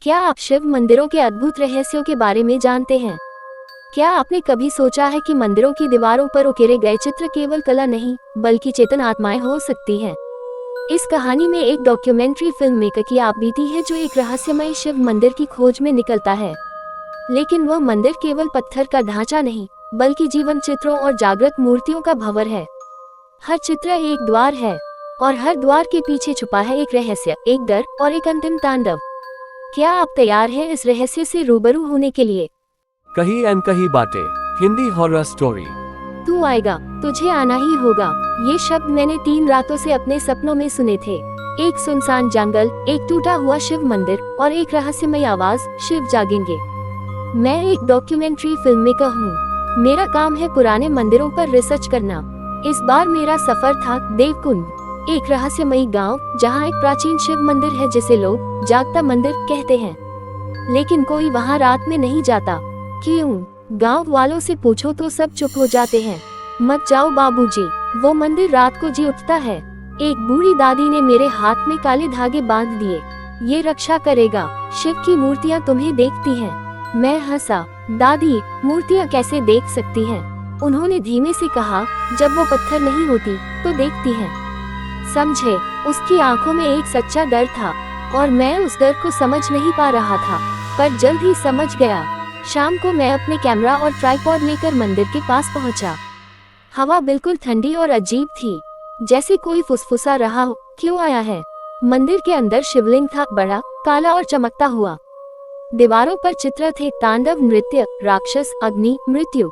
क्या आप शिव मंदिरों के अद्भुत रहस्यों के बारे में जानते हैं? क्या आपने कभी सोचा है कि मंदिरों की दीवारों पर उकेरे गए चित्र केवल कला नहीं, बल्कि चेतन आत्माएं हो सकती हैं? इस कहानी में एक डॉक्यूमेंट्री फिल्म मेकर की आप बीती है जो एक रहस्यमय शिव मंदिर की खोज में निकलता है। लेकिन वह मंदिर केवल पत्थर का ढांचा नहीं, बल्कि जीवन चित्रों और जागृत मूर्तियों का भंवर है। हर चित्र एक द्वार है, और हर द्वार के पीछे छुपा है एक रहस्य, एक डर और एक अंतिम तांडव। क्या आप तैयार हैं इस रहस्य से रूबरू होने के लिए? कहीं अनकही बातें, हिंदी हॉरर स्टोरी। तू आएगा, तुझे आना ही होगा। ये शब्द मैंने 3 रातों से अपने सपनों में सुने थे। एक सुनसान जंगल, एक टूटा हुआ शिव मंदिर और एक रहस्यमय आवाज, शिव जागेंगे। मैं एक डॉक्यूमेंट्री फिल्म मेकर हूँ। मेरा काम है पुराने मंदिरों पर रिसर्च करना। इस बार मेरा सफर था देवकुंड, एक रहस्यमयी गांव जहां एक प्राचीन शिव मंदिर है जिसे लोग जागता मंदिर कहते हैं। लेकिन कोई वहां रात में नहीं जाता। क्यों? गांव वालों से पूछो तो सब चुप हो जाते हैं। मत जाओ बाबूजी, वो मंदिर रात को जी उठता है। एक बूढ़ी दादी ने मेरे हाथ में काले धागे बांध दिए। ये रक्षा करेगा, शिव की मूर्तियाँ तुम्हें देखती हैं। मैं हंसा। दादी, मूर्तियाँ कैसे देख सकती हैं? उन्होंने धीमे से कहा, जब वो पत्थर नहीं होती तो देखती हैं। समझे? उसकी आंखों में एक सच्चा डर था, और मैं उस डर को समझ नहीं पा रहा था, पर जल्द ही समझ गया। शाम को मैं अपने कैमरा और ट्राइपॉड लेकर मंदिर के पास पहुंचा। हवा बिल्कुल ठंडी और अजीब थी, जैसे कोई फुसफुसा रहा हो। क्यों आया है? मंदिर के अंदर शिवलिंग था, बड़ा, काला और चमकता हुआ। दीवारों पर चित्र थे, तांडव नृत्य, राक्षस, अग्नि, मृत्यु।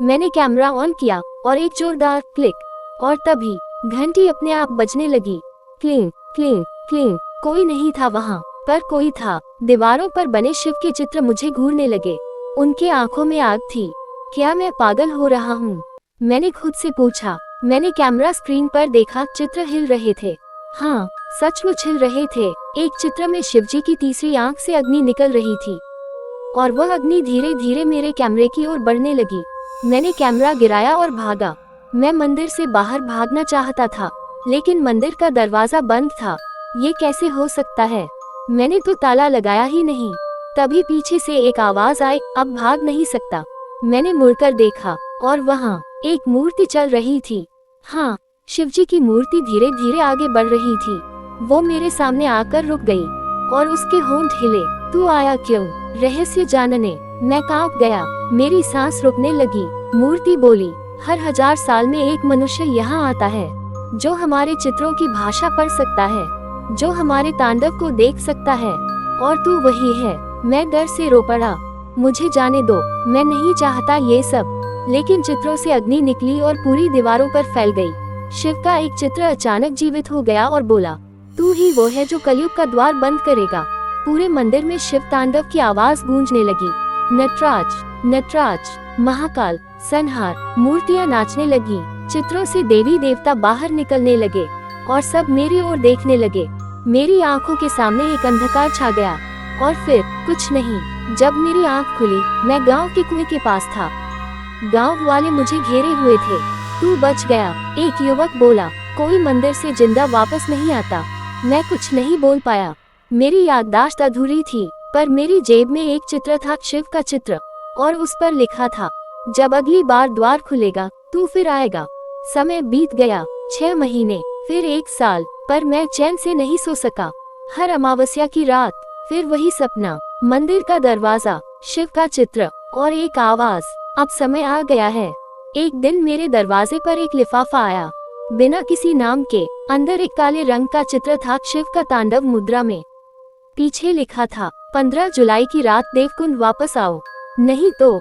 मैंने कैमरा ऑन किया और एक जोरदार क्लिक, और तभी घंटी अपने आप बजने लगी। Cling cling cling. कोई नहीं था वहाँ, पर कोई था। दीवारों पर बने शिव के चित्र मुझे घूरने लगे। उनके आंखों में आग थी। क्या मैं पागल हो रहा हूँ? मैंने खुद से पूछा। मैंने कैमरा स्क्रीन पर देखा, चित्र हिल रहे थे। हाँ, सचमुच हिल रहे थे। एक चित्र में शिवजी की तीसरी आंख से अग्नि निकल रही थी, और वह अग्नि धीरे धीरे मेरे कैमरे की ओर बढ़ने लगी। मैंने कैमरा गिराया और भागा। मैं मंदिर से बाहर भागना चाहता था, लेकिन मंदिर का दरवाजा बंद था। ये कैसे हो सकता है? मैंने तो ताला लगाया ही नहीं। तभी पीछे से एक आवाज आई, अब भाग नहीं सकता। मैंने मुड़कर देखा, और वहाँ एक मूर्ति चल रही थी। हाँ, शिवजी की मूर्ति धीरे धीरे आगे बढ़ रही थी। वो मेरे सामने आकर रुक गई, और उसके होंठ हिले। तू आया क्यों? रहस्य जानने। मैं कांप गया। मेरी सांस रुकने लगी। मूर्ति बोली, हर 1000 साल में एक मनुष्य यहाँ आता है, जो हमारे चित्रों की भाषा पढ़ सकता है, जो हमारे तांडव को देख सकता है, और तू वही है। मैं डर से रो पड़ा। मुझे जाने दो, मैं नहीं चाहता ये सब। लेकिन चित्रों से अग्नि निकली और पूरी दीवारों पर फैल गई। शिव का एक चित्र अचानक जीवित हो गया और बोला, तू ही वो है जो कलयुग का द्वार बंद करेगा। पूरे मंदिर में शिव तांडव की आवाज गूंजने लगी। नटराज, नटराज, महाकाल, संहार। मूर्तियां नाचने लगी। चित्रों से देवी देवता बाहर निकलने लगे, और सब मेरी ओर देखने लगे। मेरी आंखों के सामने एक अंधकार छा गया, और फिर कुछ नहीं। जब मेरी आंख खुली, मैं गांव के कुएं के पास था। गांव वाले मुझे घेरे हुए थे। तू बच गया, एक युवक बोला। कोई मंदिर से जिंदा वापस नहीं आता। मैं कुछ नहीं बोल पाया। मेरी याददाश्त अधूरी थी, पर मेरी जेब में एक चित्र था, शिव का चित्र, और उस पर लिखा था, जब अगली बार द्वार खुलेगा तू फिर आएगा। समय बीत गया, 6 महीने, फिर 1 साल, पर मैं चैन से नहीं सो सका। हर अमावस्या की रात फिर वही सपना, मंदिर का दरवाजा, शिव का चित्र, और एक आवाज, अब समय आ गया है। एक दिन मेरे दरवाजे पर एक लिफाफा आया, बिना किसी नाम के। अंदर एक काले रंग का चित्र था, शिव का तांडव मुद्रा में। पीछे लिखा था, 15 जुलाई की रात देवकुंड वापस आओ, नहीं तो ...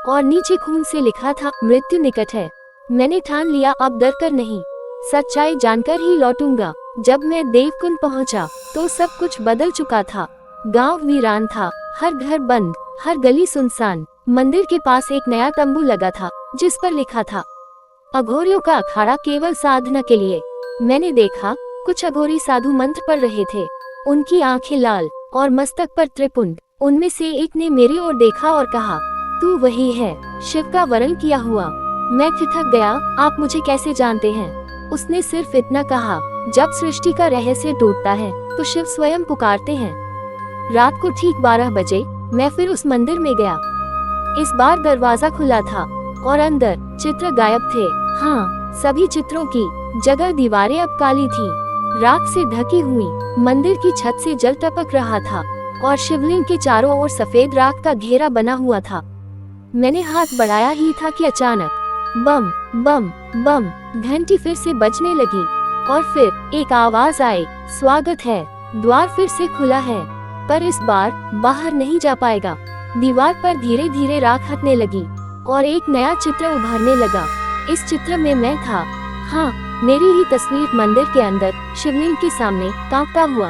और नीचे खून से लिखा था, मृत्यु निकट है। मैंने ठान लिया, अब डर कर नहीं, सच्चाई जानकर ही लौटूंगा। जब मैं देवकुंड पहुंचा, तो सब कुछ बदल चुका था। गांव वीरान था, हर घर बंद, हर गली सुनसान। मंदिर के पास एक नया तंबू लगा था, जिस पर लिखा था, अघोरियों का अखाड़ा केवल साधना के लिए। मैंने देखा, कुछ अघोरी साधु मंत्र पढ़ रहे थे। उनकी आंखें लाल, और मस्तक पर त्रिपुंड। उनमें से एक ने मेरी ओर देखा और कहा, तू वही है, शिव का वरण किया हुआ। मैं ठिठक गया, आप मुझे कैसे जानते हैं? उसने सिर्फ इतना कहा, जब सृष्टि का रहस्य टूटता है तो शिव स्वयं पुकारते हैं। रात को ठीक 12 बजे मैं फिर उस मंदिर में गया। इस बार दरवाजा खुला था और अंदर चित्र गायब थे। हाँ, सभी चित्रों की जगह दीवारें अब काली थीं, राख से ढकी हुई। मंदिर की छत से जल टपक रहा था और शिवलिंग के चारों ओर सफेद राख का घेरा बना हुआ था। मैंने हाथ बढ़ाया ही था कि अचानक बम बम बम घंटी फिर से बजने लगी और फिर एक आवाज आई, स्वागत है, द्वार फिर से खुला है, पर इस बार बाहर नहीं जा पाएगा। दीवार पर धीरे धीरे राख हटने लगी और एक नया चित्र उभरने लगा। इस चित्र में मैं था। हाँ, मेरी ही तस्वीर मंदिर के अंदर शिवलिंग के सामने कांपता हुआ।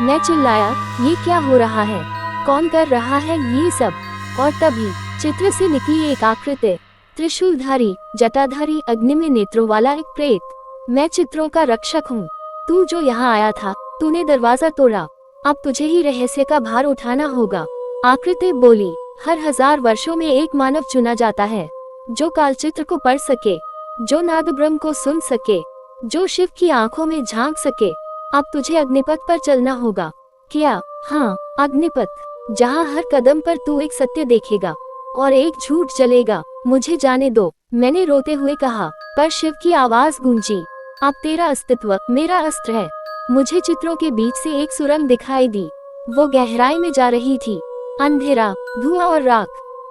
मैं चिल्लाया, ये क्या हो रहा है? कौन कर रहा है ये सब? और तभी चित्र से निकली एक आकृति, त्रिशूलधारी, जटाधारी, अग्नि में नेत्रों वाला एक प्रेत। मैं चित्रों का रक्षक हूँ। तू जो यहाँ आया था, तूने दरवाजा तोड़ा, अब तुझे ही रहस्य का भार उठाना होगा। आकृति बोली, हर 1000 वर्षों में एक मानव चुना जाता है जो कालचित्र को पढ़ सके, जो नाद ब्रह्म को सुन सके, जो शिव की आंखों में झांक सके। अब तुझे अग्निपथ पर चलना होगा। क्या? हाँ, अग्निपथ, जहाँ हर कदम पर तू एक सत्य देखेगा और एक झूठ जलेगा। मुझे जाने दो, मैंने रोते हुए कहा। पर शिव की आवाज गूंजी, अब तेरा अस्तित्व मेरा अस्त्र है। मुझे चित्रों के बीच से एक सुरंग दिखाई दी। वो गहराई में जा रही थी, अंधेरा, धुआं और राख।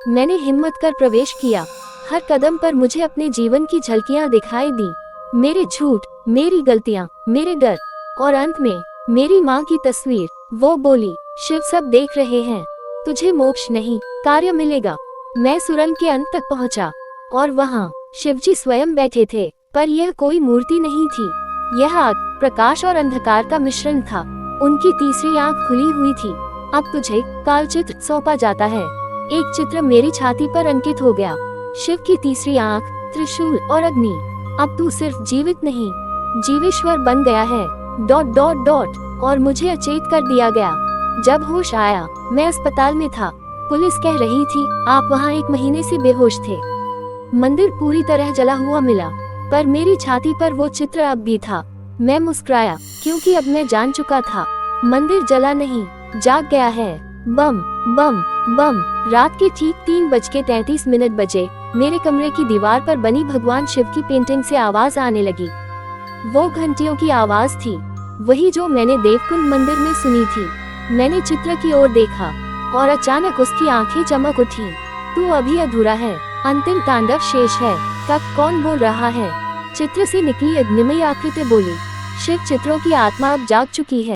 मैंने हिम्मत कर प्रवेश किया। हर कदम पर मुझे अपने जीवन की झलकियां दिखाई दी, मेरे झूठ, मेरी गलतियां, मेरे डर और अंत में मेरी माँ की तस्वीर। वो बोली, शिव सब देख रहे हैं, तुझे मोक्ष नहीं, कार्य मिलेगा। मैं सुरंग के अंत तक पहुँचा और वहाँ शिवजी स्वयं बैठे थे, पर यह कोई मूर्ति नहीं थी। यह आग, प्रकाश और अंधकार का मिश्रण था। उनकी तीसरी आंख खुली हुई थी। अब तुझे कालचित्र सौंपा जाता है। एक चित्र मेरी छाती पर अंकित हो गया, शिव की तीसरी आंख, त्रिशूल और अग्नि। अब तू सिर्फ जीवित नहीं, जीवेश्वर बन गया है। ... और मुझे अचेत कर दिया गया। जब होश आया, मैं अस्पताल में था। पुलिस कह रही थी, आप वहाँ 1 महीने से बेहोश थे। मंदिर पूरी तरह जला हुआ मिला, पर मेरी छाती पर वो चित्र अब भी था। मैं मुस्कुराया, क्योंकि अब मैं जान चुका था, मंदिर जला नहीं, जाग गया है। बम बम बम। रात के ठीक 3:33 बजे मेरे कमरे की दीवार पर बनी भगवान शिव की पेंटिंग से आवाज आने लगी। वो घंटियों की आवाज थी, वही जो मैंने देवकुंड मंदिर में सुनी थी। मैंने चित्र की ओर देखा और अचानक उसकी आंखें चमक उठी। तू अभी अधूरा है, अंतिम तांडव शेष है। कब? कौन बोल रहा है? चित्र से निकली अग्निमय आकृति बोली, शिव चित्रों की आत्मा अब जाग चुकी है।